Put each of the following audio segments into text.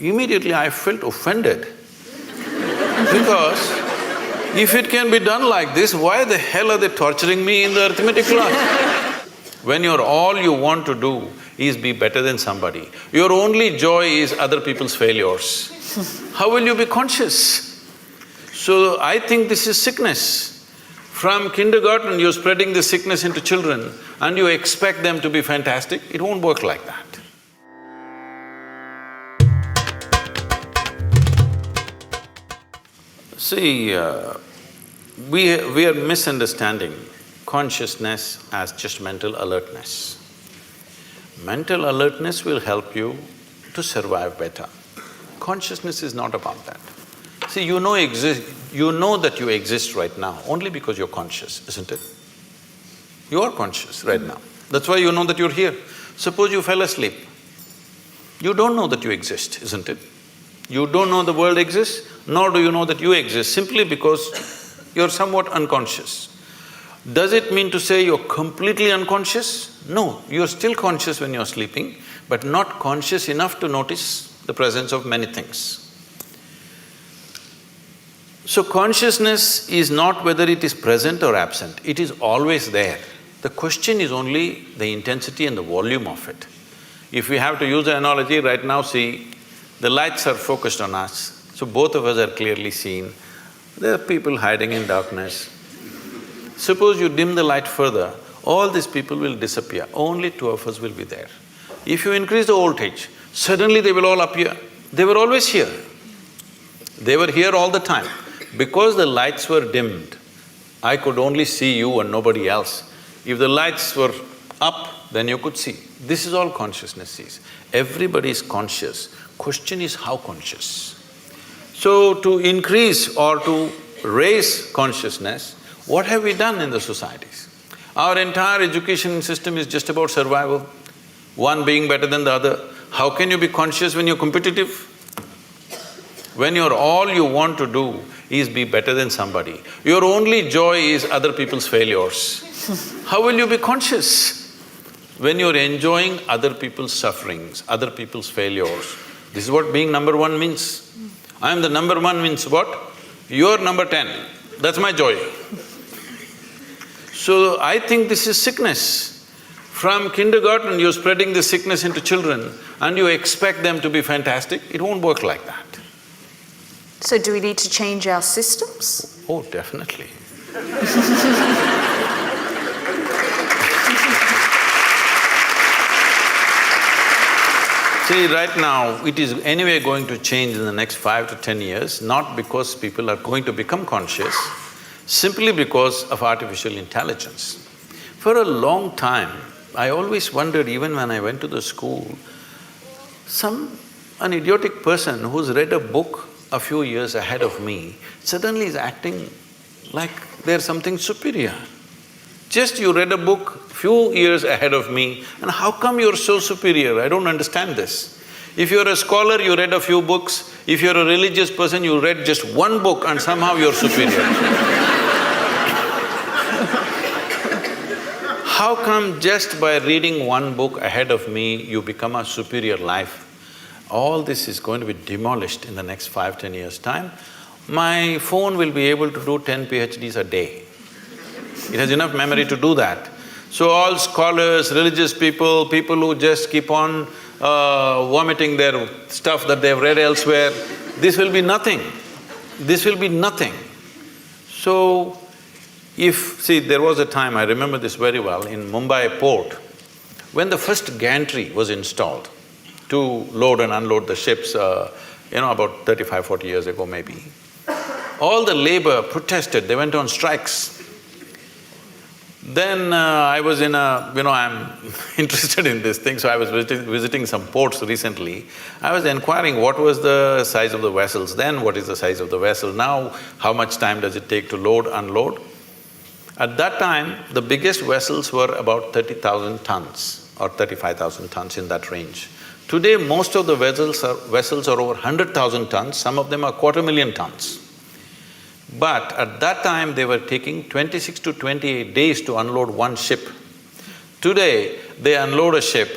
Immediately I felt offended because if it can be done like this, why the hell are they torturing me in the arithmetic class? When all you want to do is be better than somebody, your only joy is other people's failures, how will you be conscious? So I think this is sickness. From kindergarten, you're spreading the sickness into children and you expect them to be fantastic, it won't work like that. See, we are misunderstanding consciousness as just mental alertness. Mental alertness will help you to survive better. Consciousness is not about that. See, you know that you exist right now only because you're conscious, isn't it? You are conscious right now. That's why you know that you're here. Suppose you fell asleep. You don't know that you exist, isn't it? You don't know the world exists, nor do you know that you exist, simply because you're somewhat unconscious. Does it mean to say you're completely unconscious? No, you're still conscious when you're sleeping, but not conscious enough to notice the presence of many things. So consciousness is not whether it is present or absent, it is always there. The question is only the intensity and the volume of it. If we have to use an analogy, right now see, the lights are focused on us, so both of us are clearly seen. There are people hiding in darkness. Suppose you dim the light further, all these people will disappear, only two of us will be there. If you increase the voltage, suddenly they will all appear. They were always here. They were here all the time. Because the lights were dimmed, I could only see you and nobody else. If the lights were up, then you could see. This is all consciousness sees. Everybody is conscious. Question is how conscious. So to increase or to raise consciousness, what have we done in the societies? Our entire education system is just about survival, one being better than the other. How can you be conscious when you're competitive? When all you want to do is be better than somebody, your only joy is other people's failures, how will you be conscious? When you're enjoying other people's sufferings, other people's failures, this is what being number one means. I am the number one means what? You're number 10, that's my joy. So I think this is sickness. From kindergarten, you're spreading the sickness into children and you expect them to be fantastic, it won't work like that. So do we need to change our systems? Oh, definitely. See, right now, it is anyway going to change in the next 5 to 10 years, not because people are going to become conscious, simply because of artificial intelligence. For a long time, I always wondered, even when I went to the school, an idiotic person who's read a book a few years ahead of me suddenly is acting like they're something superior. Just you read a book few years ahead of me, and how come you're so superior? I don't understand this. If you're a scholar, you read a few books. If you're a religious person, you read just one book and somehow you're superior. How come just by reading one book ahead of me, you become a superior life? All this is going to be demolished in the next 5–10 years' time. My phone will be able to do 10 PhDs a day. It has enough memory to do that. So all scholars, religious people, people who just keep on vomiting their stuff that they've read elsewhere, this will be nothing. This will be nothing. So, see, there was a time, I remember this very well, in Mumbai port, when the first gantry was installed to load and unload the ships, about 35–40 years ago maybe. All the labor protested, they went on strikes. Then I was in I'm interested in this thing, so I was visiting some ports recently. I was inquiring what was the size of the vessels then, what is the size of the vessel now, how much time does it take to load, unload. At that time, the biggest vessels were about 30,000 tons or 35,000 tons, in that range. Today, most of the vessels are over 100,000 tons, some of them are 250,000 tons. But at that time, they were taking 26 to 28 days to unload one ship. Today, they unload a ship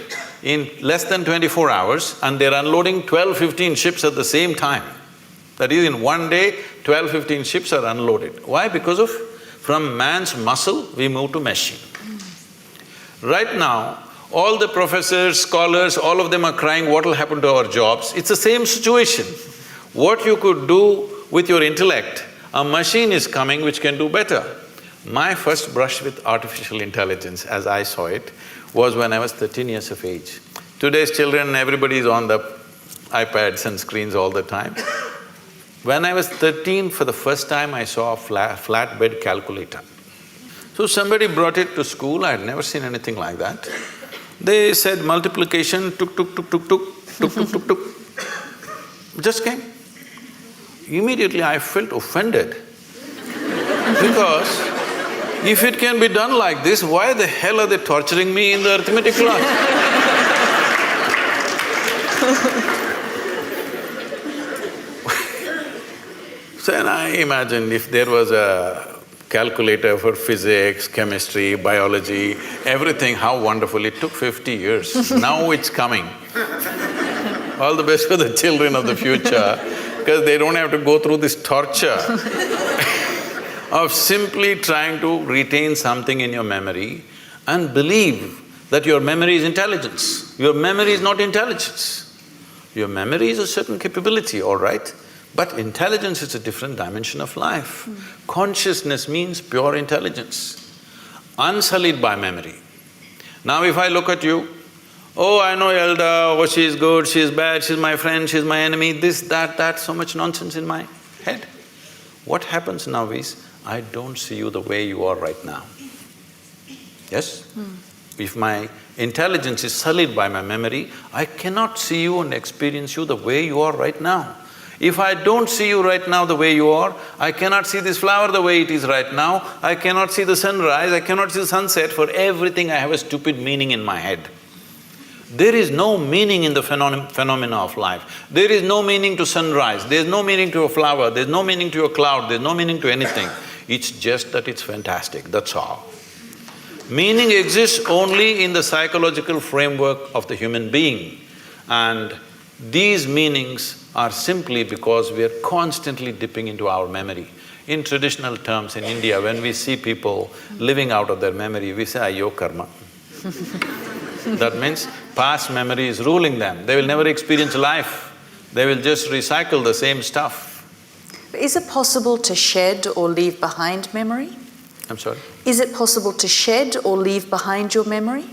in less than 24 hours and they're unloading 12-15 ships at the same time. That is, in one day, 12-15 ships are unloaded. Why? Because of… from man's muscle, we move to machine. Right now, all the professors, scholars, all of them are crying, what will happen to our jobs? It's the same situation. What you could do with your intellect, a machine is coming which can do better. My first brush with artificial intelligence, as I saw it, was when I was 13 years of age. Today's children, everybody is on the iPads and screens all the time. When I was 13, for the first time I saw a flatbed calculator. So somebody brought it to school, I had never seen anything like that. They said multiplication, tuk tuk tuk tuk tuk, tuk tuk tuk tuk, just came. Immediately I felt offended because if it can be done like this, why the hell are they torturing me in the arithmetic class? So then I imagined if there was a calculator for physics, chemistry, biology, everything, how wonderful. It took 50 years, now it's coming. All the best for the children of the future, because they don't have to go through this torture of simply trying to retain something in your memory and believe that your memory is intelligence. Your memory is not intelligence. Your memory is a certain capability, all right? But intelligence is a different dimension of life. Consciousness means pure intelligence, unsullied by memory. Now if I look at you, oh, I know Yalda, oh, she's good, she's bad, she's my friend, she's my enemy, this, that, so much nonsense in my head. What happens now is, I don't see you the way you are right now. Yes? If my intelligence is sullied by my memory, I cannot see you and experience you the way you are right now. If I don't see you right now the way you are, I cannot see this flower the way it is right now, I cannot see the sunrise, I cannot see the sunset. For everything I have a stupid meaning in my head. There is no meaning in the phenomena of life. There is no meaning to sunrise, there's no meaning to a flower, there's no meaning to a cloud, there's no meaning to anything. It's just that it's fantastic, that's all. Meaning exists only in the psychological framework of the human being, and these meanings are simply because we are constantly dipping into our memory. In traditional terms in India, when we see people living out of their memory, we say, ayyo karma. That means past memory is ruling them, they will never experience life, they will just recycle the same stuff. Is it possible to shed or leave behind memory? I'm sorry? Is it possible to shed or leave behind your memory?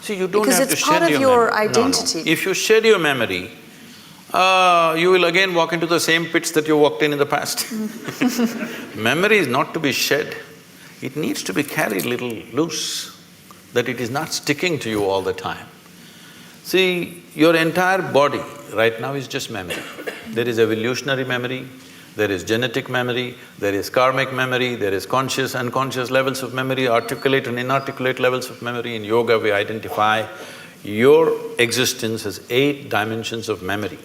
See, you don't Because have to it's shed part of your your memory. identity. No. If you shed your memory, you will again walk into the same pits that you walked in the past. Memory is not to be shed, it needs to be carried little loose, that it is not sticking to you all the time. See, your entire body right now is just memory. There is evolutionary memory, there is genetic memory, there is karmic memory, there is conscious, unconscious levels of memory, articulate and inarticulate levels of memory. In yoga we identify your existence as 8 dimensions of memory.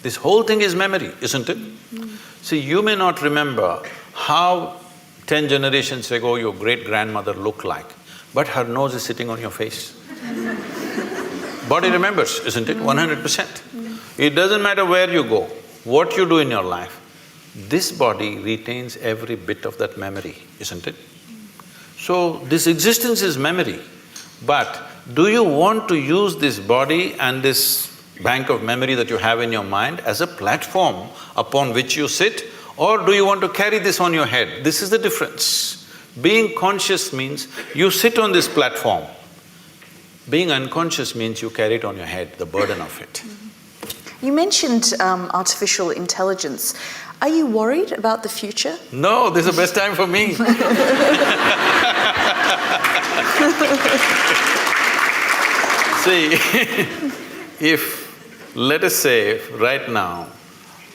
This whole thing is memory, isn't it? See, you may not remember how 10 generations ago your great-grandmother looked like, but her nose is sitting on your face. Body remembers, isn't it? 100%. It doesn't matter where you go, what you do in your life, this body retains every bit of that memory, isn't it? So, this existence is memory, but do you want to use this body and this bank of memory that you have in your mind as a platform upon which you sit, or do you want to carry this on your head? This is the difference. Being conscious means you sit on this platform. Being unconscious means you carry it on your head, the burden of it. You mentioned artificial intelligence. Are you worried about the future? No, this is the best time for me. See, if, let us say, right now,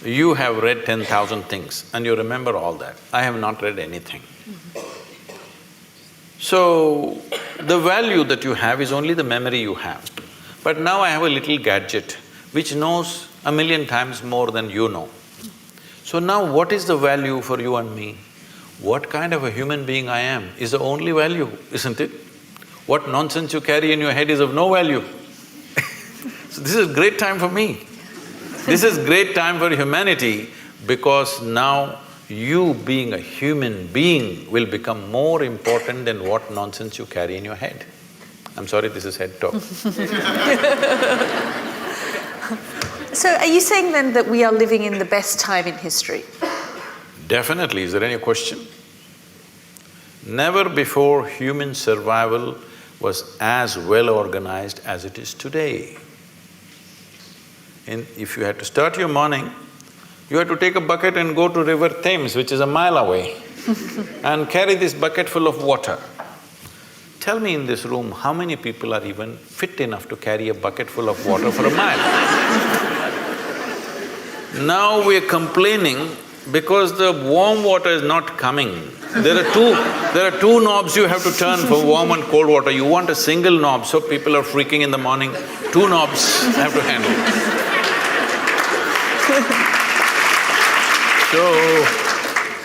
you have read 10,000 things and you remember all that. I have not read anything. So, the value that you have is only the memory you have. But now I have a little gadget which knows 1,000,000 times more than you know. So now what is the value for you and me? What kind of a human being I am is the only value, isn't it? What nonsense you carry in your head is of no value. So this is great time for me. This is great time for humanity because now you being a human being will become more important than what nonsense you carry in your head. I'm sorry, this is head talk. So are you saying then that we are living in the best time in history? Definitely. Is there any question? Never before human survival was as well organized as it is today. If you had to start your morning, you had to take a bucket and go to River Thames, which is a mile away, and carry this bucket full of water. Tell me in this room, how many people are even fit enough to carry a bucket full of water for a mile? Now we're complaining because the warm water is not coming. There are two knobs you have to turn for warm and cold water. You want a single knob, so people are freaking in the morning. Two knobs have to handle. So,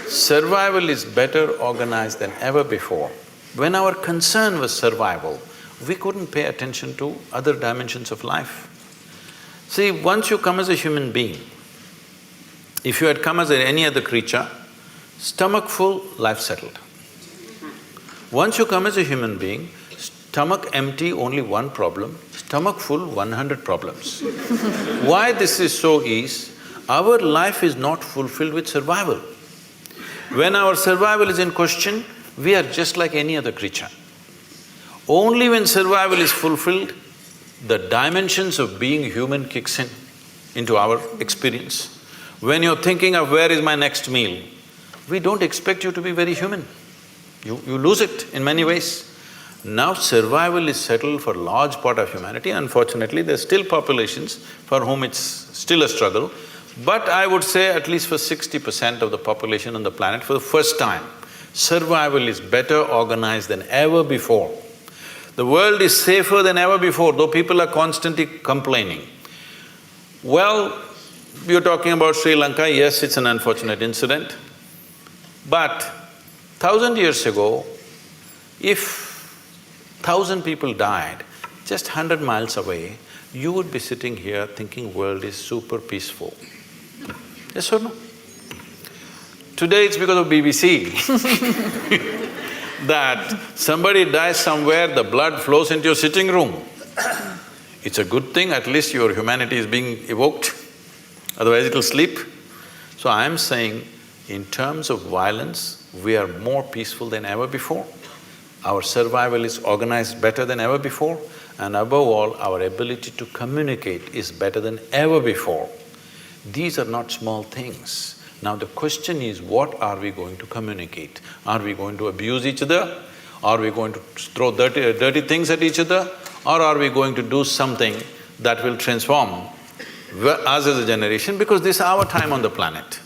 survival is better organized than ever before. When our concern was survival, we couldn't pay attention to other dimensions of life. See, once you come as a human being, if you had come as any other creature, stomach full, life settled. Once you come as a human being, stomach empty, only one problem, stomach full, 100 problems. Why this is so is, our life is not fulfilled with survival. When our survival is in question, we are just like any other creature. Only when survival is fulfilled, the dimensions of being human kicks in into our experience. When you're thinking of where is my next meal, we don't expect you to be very human. You lose it in many ways. Now survival is settled for a large part of humanity. Unfortunately, there's still populations for whom it's still a struggle. But I would say at least for 60% of the population on the planet, for the first time, survival is better organized than ever before. The world is safer than ever before, though people are constantly complaining. Well, you're talking about Sri Lanka, yes, it's an unfortunate incident. But 1,000 years ago, if 1,000 people died just 100 miles away, you would be sitting here thinking world is super peaceful. Yes or no? Today it's because of BBC that somebody dies somewhere, the blood flows into your sitting room. It's a good thing, at least your humanity is being evoked, otherwise it'll sleep. So I'm saying, in terms of violence, we are more peaceful than ever before. Our survival is organized better than ever before, and above all, our ability to communicate is better than ever before. These are not small things. Now the question is, what are we going to communicate? Are we going to abuse each other? Are we going to throw dirty things at each other? Or are we going to do something that will transform us as a generation, because this is our time on the planet?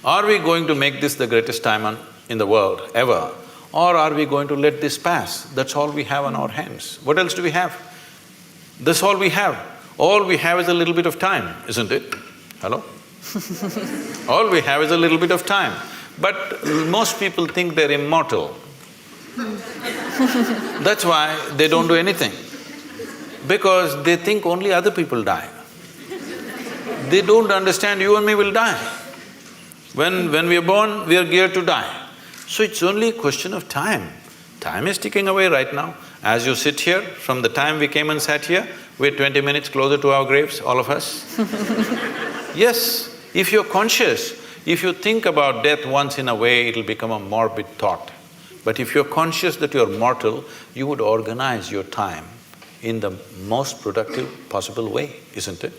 Are we going to make this the greatest time in the world ever? Or are we going to let this pass? That's all we have on our hands. What else do we have? That's all we have. All we have is a little bit of time, isn't it? Hello? All we have is a little bit of time. But most people think they're immortal. That's why they don't do anything. Because they think only other people die. They don't understand you and me will die. When we are born, we are geared to die. So it's only a question of time. Time is ticking away right now. As you sit here, from the time we came and sat here, we're 20 minutes closer to our graves, all of us. Yes, if you're conscious, if you think about death once in a way, it'll become a morbid thought. But if you're conscious that you're mortal, you would organize your time in the most productive possible way, isn't it?